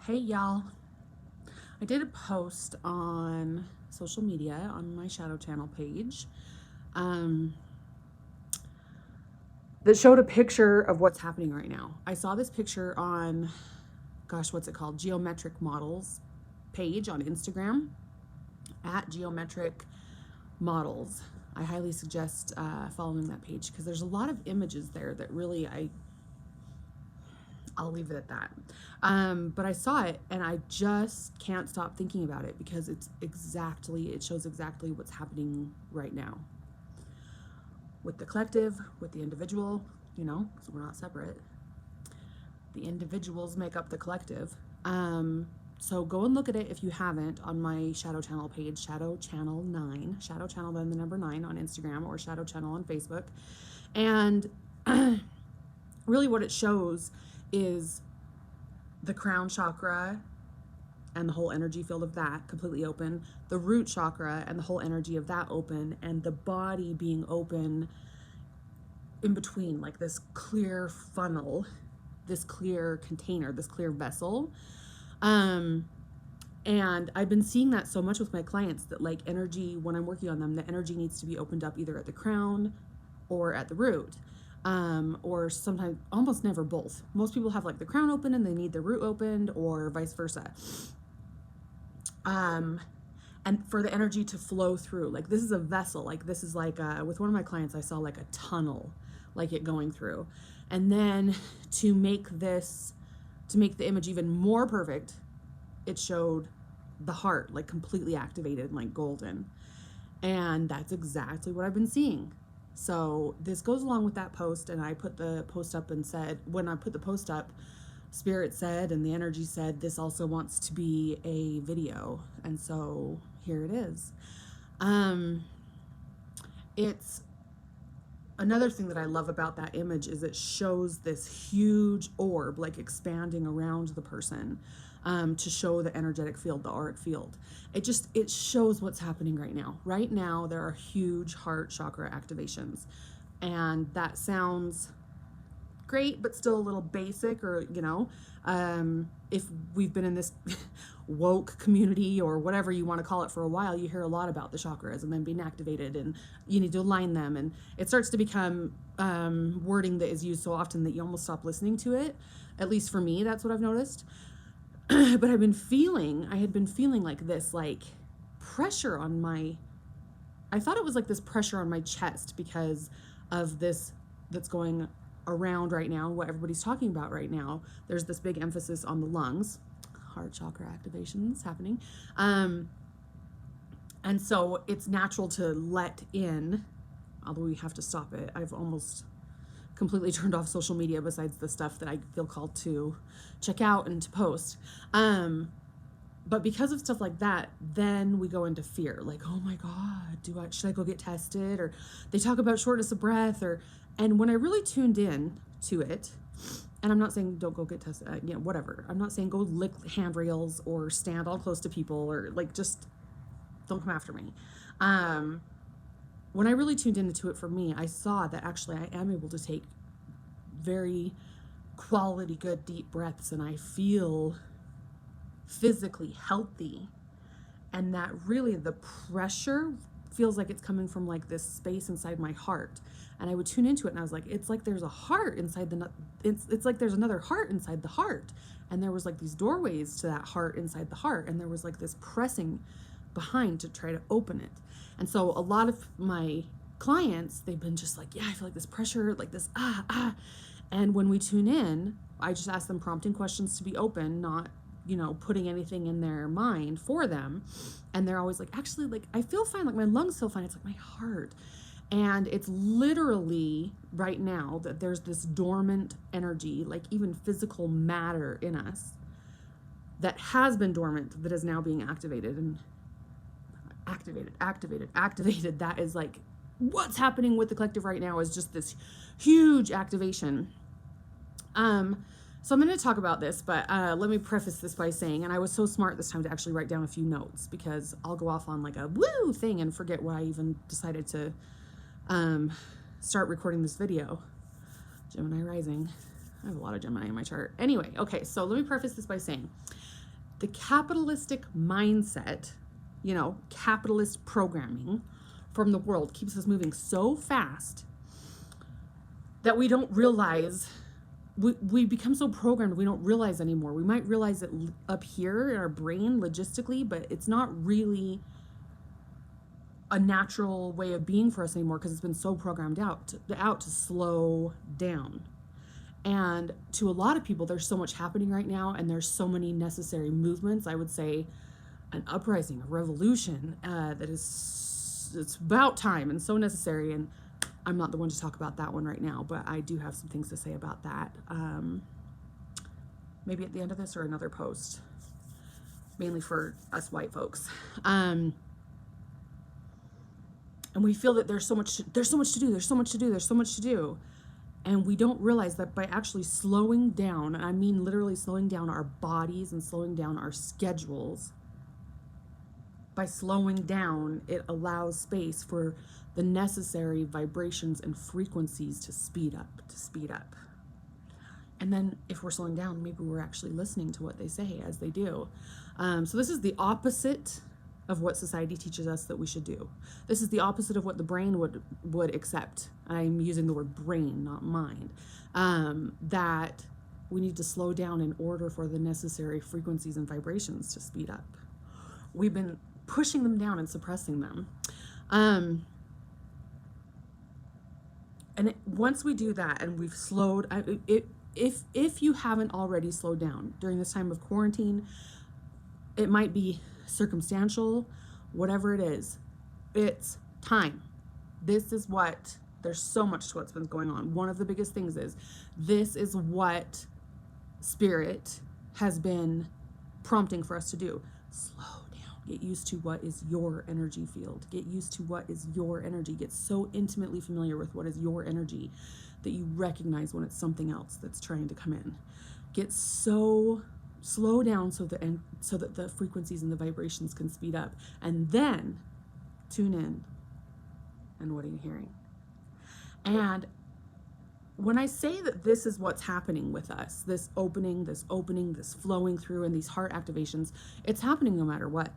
Hey y'all, I did a post on social media on my shadow channel page um, that showed a picture of what's happening right now. I saw this picture on, gosh, what's it called? Geometric Models page on Instagram at Geometric Models. I highly suggest following that page because there's a lot of images there that really I'll leave it at that. But I saw it and I just can't stop thinking about it because it shows exactly what's happening right now with the collective, with the individual, so we're not separate. The individuals make up the collective. So go and look at it if you haven't on my Shadow Channel page, Shadow Channel 9, Shadow Channel, then the number 9 on Instagram, or Shadow Channel on Facebook. And really what it shows is the crown chakra and the whole energy field of that completely open, the root chakra and the whole energy of that open, and the body being open in between, like this clear funnel, this clear container, this clear vessel. And I've been seeing that so much with my clients that, like, energy, when I'm working on them, the energy needs to be opened up either at the crown or at the root. Or sometimes almost never both. Most people have like the crown open and they need the root opened, or vice versa. And for the energy to flow through, like this is a vessel, like this is like with one of my clients I saw like a tunnel, like it going through. And then to make the image even more perfect, it showed the heart like completely activated and like golden. And that's exactly what I've been seeing. So this goes along with that post, and I put the post up and said, when I put the post up, Spirit said and the energy said this also wants to be a video, and so here it is. It's another thing that I love about that image is it shows this huge orb like expanding around the person, to show the energetic field, the auric field. It shows what's happening right now. Right now there are huge heart chakra activations, and that sounds great but still a little basic, or if we've been in this woke community or whatever you want to call it for a while, you hear a lot about the chakras and then being activated, and you need to align them, and it starts to become wording that is used so often that you almost stop listening to it. At least for me, that's what I've noticed. But I had been feeling like this, like pressure on I thought it was like this pressure on my chest because of this that's going around right now, what everybody's talking about right now. There's this big emphasis on the lungs, heart chakra activations happening. And so it's natural to let in, although we have to stop it. I've almost completely turned off social media besides the stuff that I feel called to check out and to post. But because of stuff like that, then we go into fear, like, oh my God, should I go get tested? Or they talk about shortness of breath, and when I really tuned in to it, and I'm not saying don't go get tested, whatever. I'm not saying go lick handrails or stand all close to people, or like, just don't come after me. When I really tuned into it for me, I saw that actually I am able to take very quality, good, deep breaths, and I feel physically healthy. And that really the pressure feels like it's coming from like this space inside my heart. And I would tune into it and I was like, it's like there's a heart inside it's like there's another heart inside the heart. And there was like these doorways to that heart inside the heart. And there was like this pressing behind to try to open it. And so a lot of my clients, they've been just like, yeah, I feel like this pressure, like this, And when we tune in, I just ask them prompting questions to be open, not, putting anything in their mind for them. And they're always like, actually, like, I feel fine. Like my lungs feel fine. It's like my heart. And it's literally right now that there's this dormant energy, like even physical matter in us that has been dormant, that is now being activated and activated. That is like what's happening with the collective right now, is just this huge activation. So I'm going to talk about this, but let me preface this by saying, and I was so smart this time to actually write down a few notes, because I'll go off on like a woo thing and forget why I even decided to start recording this video. Gemini rising. I have a lot of Gemini in my chart. Anyway, okay, so let me preface this by saying, the capitalistic mindset, capitalist programming from the world keeps us moving so fast that we don't realize, we become so programmed we don't realize anymore. We might realize it up here in our brain logistically, but it's not really a natural way of being for us anymore because it's been so programmed out to slow down. And to a lot of people, there's so much happening right now, and there's so many necessary movements. I would say an uprising, a revolution it's about time and so necessary. And I'm not the one to talk about that one right now, but I do have some things to say about that. Maybe at the end of this or another post, mainly for us white folks. And we feel that there's so much to do. And we don't realize that by actually slowing down, and I mean literally slowing down our bodies and slowing down our schedules, by slowing down, it allows space for the necessary vibrations and frequencies to speed up. And then if we're slowing down, maybe we're actually listening to what they say as they do. So this is the opposite of what society teaches us that we should do. This is the opposite of what the brain would accept. I'm using the word brain, not mind. That we need to slow down in order for the necessary frequencies and vibrations to speed up. We've been pushing them down and suppressing them. Once we do that and we've slowed, if you haven't already slowed down during this time of quarantine, it might be circumstantial, whatever it is, it's time. There's so much to what's been going on. One of the biggest things is, this is what Spirit has been prompting for us to do. Slow down. Get used to what is your energy field. Get used to what is your energy. Get so intimately familiar with what is your energy that you recognize when it's something else that's trying to come in. Slow down so that the frequencies and the vibrations can speed up, and then tune in. And what are you hearing? And when I say that this is what's happening with us, this opening, this flowing through, and these heart activations, it's happening no matter what.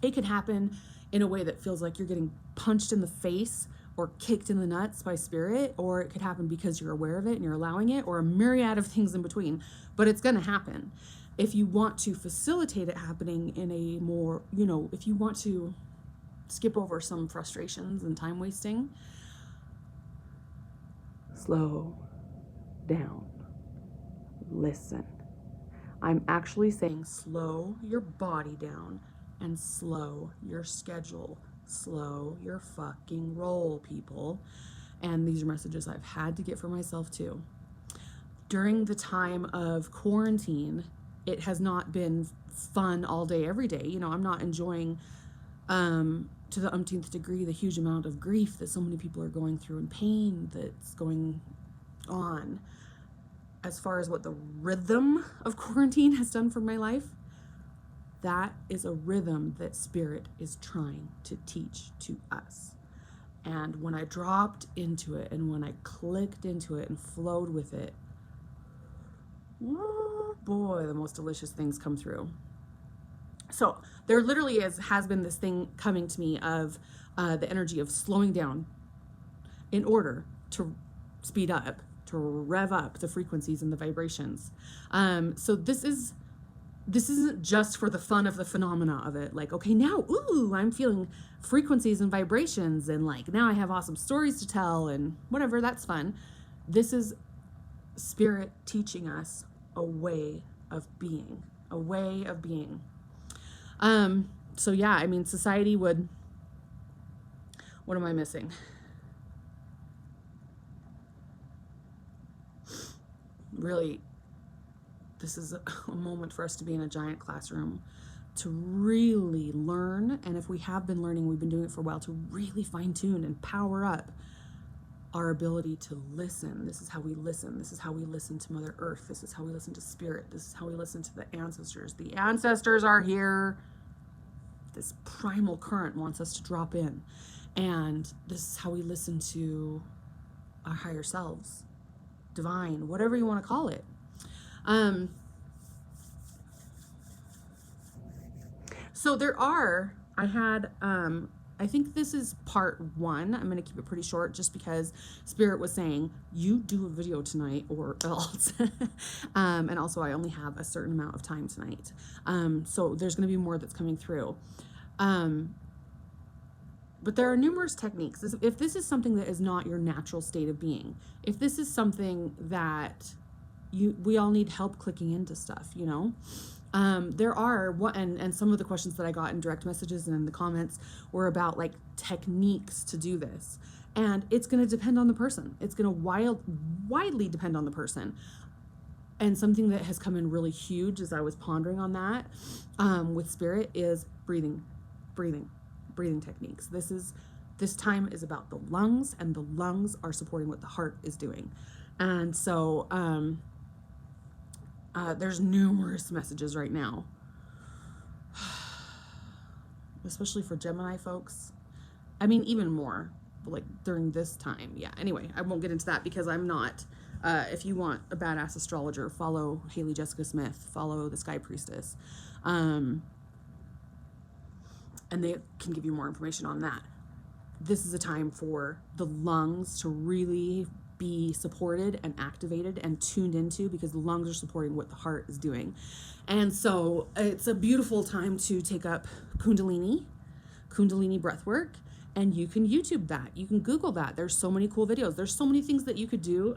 It could happen in a way that feels like you're getting punched in the face or kicked in the nuts by Spirit, or it could happen because you're aware of it and you're allowing it, or a myriad of things in between, but it's going to happen. If you want to facilitate it happening in a more, if you want to skip over some frustrations and time wasting, slow down, listen. I'm actually saying slow your body down and slow your schedule. Slow your fucking roll, people. And these are messages I've had to get for myself too. During the time of quarantine, it has not been fun all day, every day. I'm not enjoying to the umpteenth degree the huge amount of grief that so many people are going through and pain that's going on. As far as what the rhythm of quarantine has done for my life, that is a rhythm that Spirit is trying to teach to us. And when I dropped into it and when I clicked into it and flowed with it, oh boy, the most delicious things come through. So there literally has been this thing coming to me of the energy of slowing down in order to speed up, to rev up the frequencies and the vibrations. So this isn't just for the fun of the phenomena of it. Like, okay, now, I'm feeling frequencies and vibrations, and like, now I have awesome stories to tell and whatever, that's fun. This is Spirit teaching us a way of being. So yeah, society would, what am I missing? Really, this is a moment for us to be in a giant classroom, to really learn. And if we have been learning, we've been doing it for a while, to really fine tune and power up our ability to listen. This is how we listen. This is how we listen to Mother Earth. This is how we listen to Spirit. This is how we listen to the ancestors. The ancestors are here. This primal current wants us to drop in. And this is how we listen to our higher selves, divine, whatever you want to call it. So there are, I had, I think this is part one. I'm going to keep it pretty short just because Spirit was saying, you do a video tonight or else. And also, I only have a certain amount of time tonight. So there's going to be more that's coming through. But there are numerous techniques. If this is something that is not your natural state of being, if this is something that we all need help clicking into stuff, you know? There are and some of the questions that I got in direct messages and in the comments were about like techniques to do this, and it's going to depend on the person. It's going to widely depend on the person. And something that has come in really huge as I was pondering on that with Spirit is breathing techniques. This time is about the lungs, and the lungs are supporting what the heart is doing. And so there's numerous messages right now, especially for Gemini folks. I mean, even more, like during this time. Yeah, anyway, I won't get into that because I'm not. If you want a badass astrologer, follow Haley Jessica Smith, follow the Sky Priestess. And they can give you more information on that. This is a time for the lungs to really be supported and activated and tuned into, because the lungs are supporting what the heart is doing. And so it's a beautiful time to take up Kundalini breath work, and you can YouTube that. You can Google that. There's so many cool videos. There's so many things that you could do.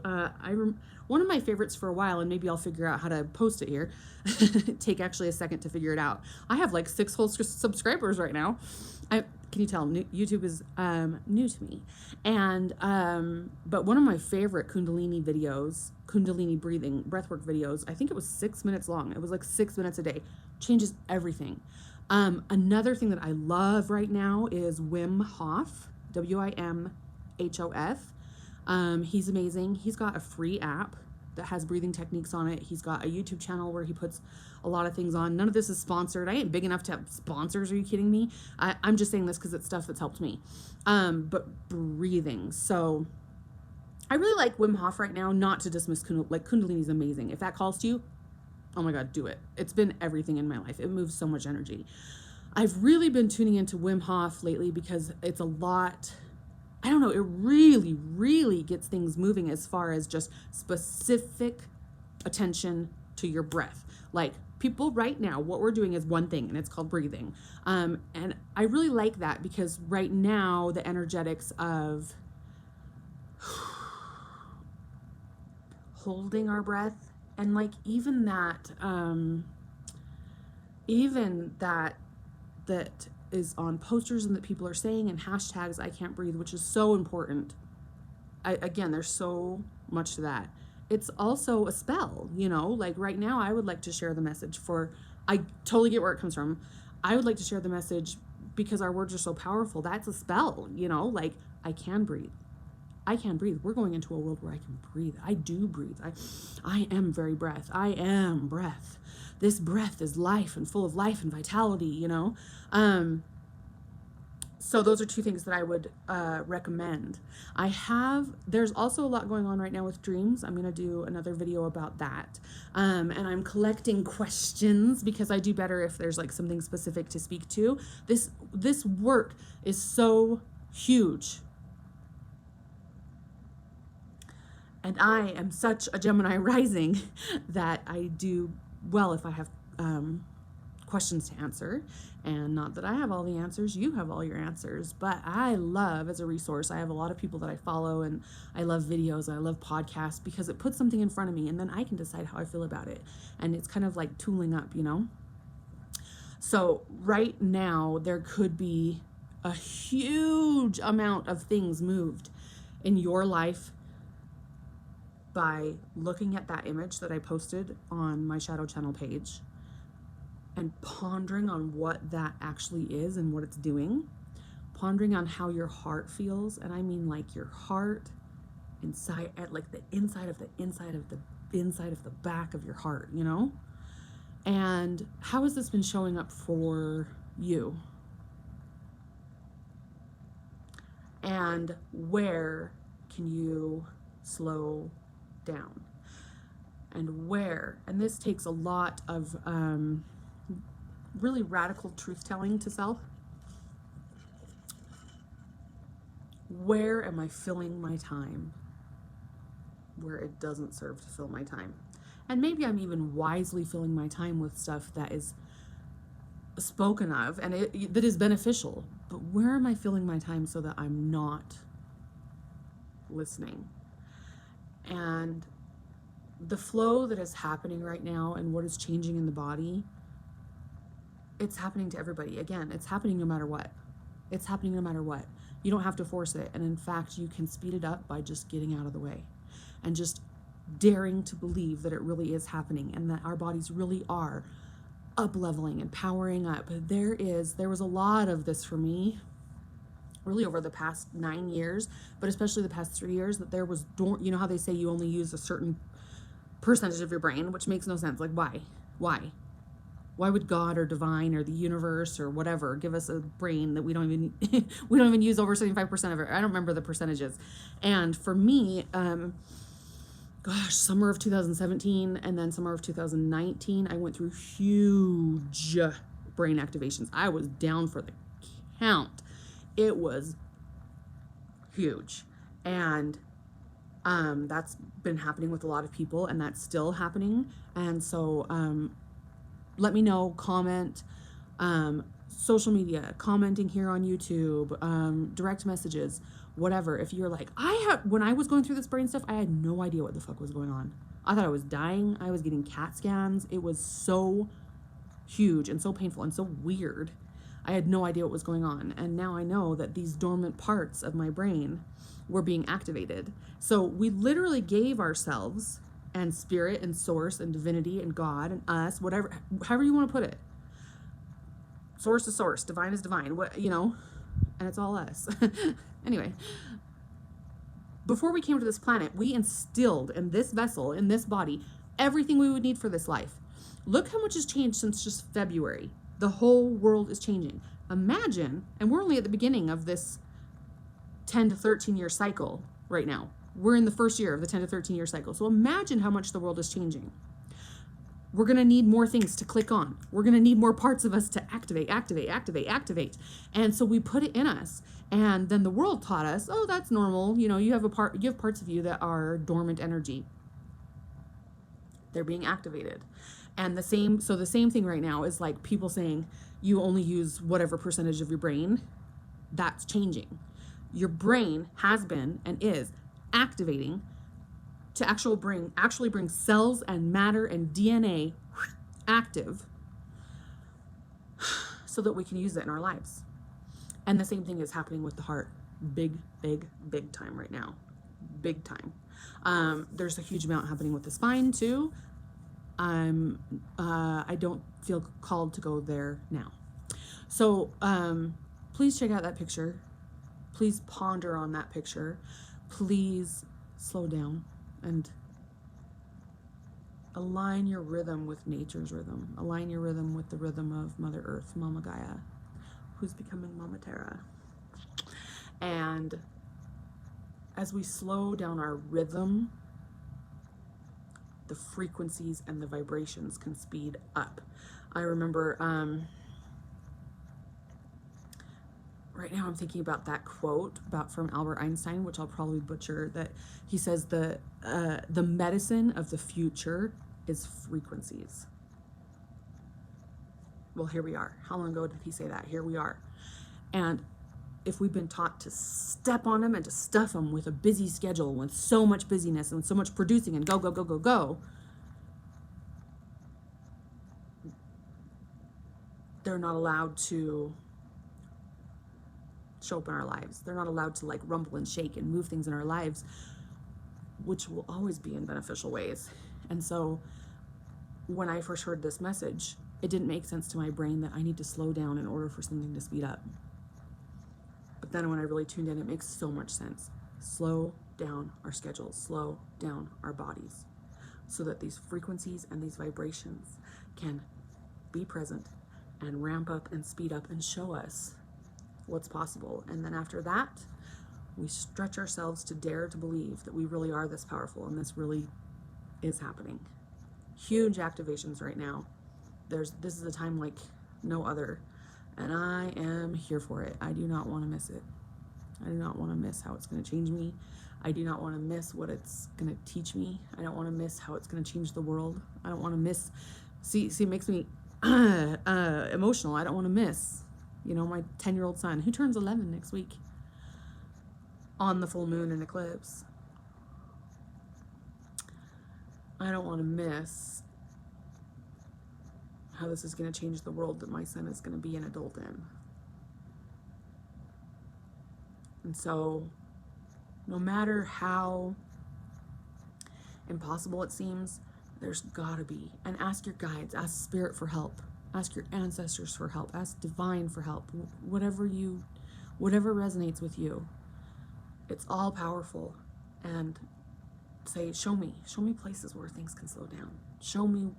One of my favorites for a while, and maybe I'll figure out how to post it here. Take actually a second to figure it out. I have like 6 whole subscribers right now. Can you tell? YouTube is new to me. And but one of my favorite Kundalini videos, Kundalini breathing breathwork videos, I think it was 6 minutes long. It was like 6 minutes a day. Changes everything. Another thing that I love right now is Wim Hof, Wimhof. He's amazing. He's got a free app that has breathing techniques on it. He's got a YouTube channel where he puts a lot of things on. None of this is sponsored. I ain't big enough to have sponsors. Are you kidding me? I'm just saying this because it's stuff that's helped me. But breathing. So I really like Wim Hof right now, not to dismiss Kundalini is amazing. If that calls to you, oh my God, do it. It's been everything in my life. It moves so much energy. I've really been tuning into Wim Hof lately because it's a lot, I don't know, it really, really gets things moving as far as just specific attention to your breath. Like people right now, what we're doing is one thing, and it's called breathing. And I really like that because right now the energetics of holding our breath, and like even that is on posters and that people are saying, and hashtags I can't breathe, which is so important. Again, there's so much to that. It's also a spell, you know, like right now I would like to share the message I totally get where it comes from. I would like to share the message because our words are so powerful. That's a spell, you know, like I can breathe. I can breathe. We're going into a world where I can breathe. I do breathe. I am very breath. I am breath. This breath is life and full of life and vitality, you know? So those are 2 things that I would recommend. There's also a lot going on right now with dreams. I'm going to do another video about that. And I'm collecting questions because I do better if there's like something specific to speak to. This work is so huge. And I am such a Gemini rising that I do well if I have questions to answer. And not that I have all the answers, you have all your answers. But I love, as a resource, I have a lot of people that I follow, and I love videos, I love podcasts, because it puts something in front of me and then I can decide how I feel about it. And it's kind of like tooling up, you know? So right now there could be a huge amount of things moved in your life by looking at that image that I posted on my Shadow Channel page and pondering on what that actually is and what it's doing, pondering on how your heart feels. And I mean like your heart inside, at like the inside of the inside of the inside of the back of your heart, you know? And how has this been showing up for you? And where can you slow down? And where, and this takes a lot of really radical truth telling to self. Where am I filling my time where it doesn't serve to fill my time? And maybe I'm even wisely filling my time with stuff that is spoken of and that is beneficial. But where am I filling my time so that I'm not listening? And the flow that is happening right now and what is changing in the body, it's happening to everybody. Again, it's happening no matter what. It's happening no matter what. You don't have to force it. And in fact, you can speed it up by just getting out of the way and just daring to believe that it really is happening and that our bodies really are up leveling and powering up. There was a lot of this for me really over the past 9 years, but especially the past 3 years, that there was, you know how they say you only use a certain percentage of your brain, which makes no sense. Like, why would God or divine or the universe or whatever give us a brain that we don't even we don't even use over 75% of it? I don't remember the percentages. And for me, summer of 2017 and then summer of 2019, I went through huge brain activations. I was down for the count. It was huge. And that's been happening with a lot of people, and that's still happening. And so let me know, comment, social media, commenting here on YouTube, direct messages, whatever. If you're like, when I was going through this brain stuff, I had no idea what the fuck was going on. I thought I was dying. I was getting CAT scans. It was so huge and so painful and so weird. I had no idea what was going on. And now I know that these dormant parts of my brain were being activated. So we literally gave ourselves and spirit and source and divinity and God and us, whatever, however you want to put it. Source is source, divine is divine, and it's all us. Anyway, before we came to this planet, we instilled in this vessel, in this body, everything we would need for this life. Look how much has changed since just February. The whole world is changing. Imagine, and we're only at the beginning of this 10 to 13 year cycle right now. We're in the first year of the 10 to 13 year cycle. So imagine how much the world is changing. We're going to need more things to click on. We're going to need more parts of us to activate. And so we put it in us. And then the world taught us, oh, that's normal. You have parts of you that are dormant energy. They're being activated. And the same thing right now is like people saying you only use whatever percentage of your brain. That's changing. Your brain has been and is activating to actually bring cells and matter and DNA active so that we can use it in our lives. And the same thing is happening with the heart. Big time right now. Big time. There's a huge amount happening with the spine too. I don't feel called to go there now. So please check out that picture. Please ponder on that picture. Please slow down and align your rhythm with nature's rhythm. Align your rhythm with the rhythm of Mother Earth, Mama Gaia, who's becoming Mama Terra. And as we slow down our rhythm, the frequencies and the vibrations can speed up. I remember, right now I'm thinking about that quote from Albert Einstein, which I'll probably butcher, that he says the medicine of the future is frequencies. Well, here we are. How long ago did he say that? Here we are. And if we've been taught to step on them and to stuff them with a busy schedule, with so much busyness and so much producing and go, they're not allowed to show up in our lives. They're not allowed to rumble and shake and move things in our lives, which will always be in beneficial ways. And so when I first heard this message, it didn't make sense to my brain that I need to slow down in order for something to speed up. But then when I really tuned in, it makes so much sense. Slow down our schedules, slow down our bodies, so that these frequencies and these vibrations can be present and ramp up and speed up and show us what's possible. And then after that, we stretch ourselves to dare to believe that we really are this powerful and this really is happening. Huge activations right now. This is a time like no other. And I am here for it. I do not want to miss it. I do not want to miss how it's going to change me. I do not want to miss what it's going to teach me. I don't want to miss how it's going to change the world. I don't want to miss. See, it makes me emotional. I don't want to miss, my 10-year-old son who turns 11 next week on the full moon and eclipse. I don't want to miss how this is going to change the world that my son is going to be an adult in. And so, no matter how impossible it seems, there's gotta be. And ask your guides, ask spirit for help, ask your ancestors for help, ask divine for help, whatever resonates with you. It's all powerful. And say, show me places where things can slow down. Show me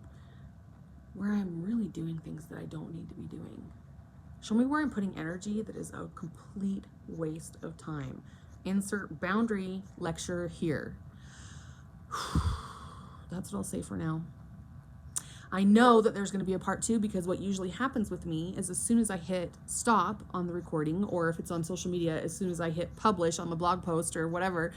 where I'm really doing things that I don't need to be doing. Show me where I'm putting energy that is a complete waste of time. Insert boundary lecture here. That's what I'll say for now. I know that there's going to be a part 2 because what usually happens with me is as soon as I hit stop on the recording, or if it's on social media, as soon as I hit publish on the blog post or whatever,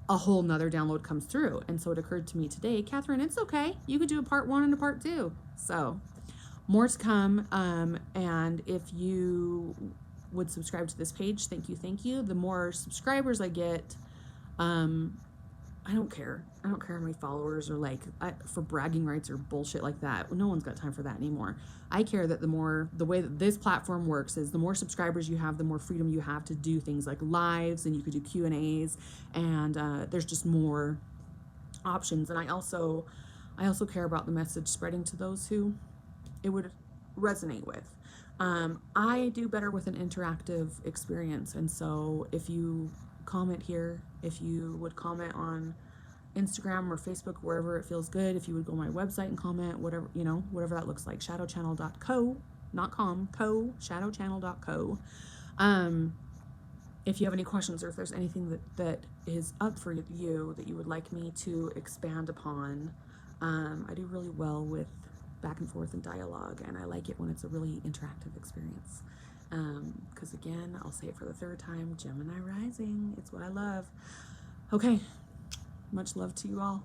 a whole nother download comes through. And so it occurred to me today, Catherine, it's okay. You could do a part 1 and a part 2. So more to come. And if you would subscribe to this page, thank you. The more subscribers I get, I don't care. I don't care how many followers or for bragging rights or bullshit like that. No one's got time for that anymore. I care that the way that this platform works is the more subscribers you have, the more freedom you have to do things like lives, and you could do Q&As, and there's just more options. And I also care about the message spreading to those who it would resonate with. I do better with an interactive experience, and so if you comment here, if you would comment on Instagram or Facebook, wherever it feels good, if you would go on my website and comment, whatever that looks like, shadowchannel.co, not com, co, shadowchannel.co. If you have any questions, or if there's anything that is up for you that you would like me to expand upon, I do really well with back and forth and dialogue, and I like it when it's a really interactive experience. Because again, I'll say it for the 3rd time, Gemini rising, it's what I love. Okay, much love to you all.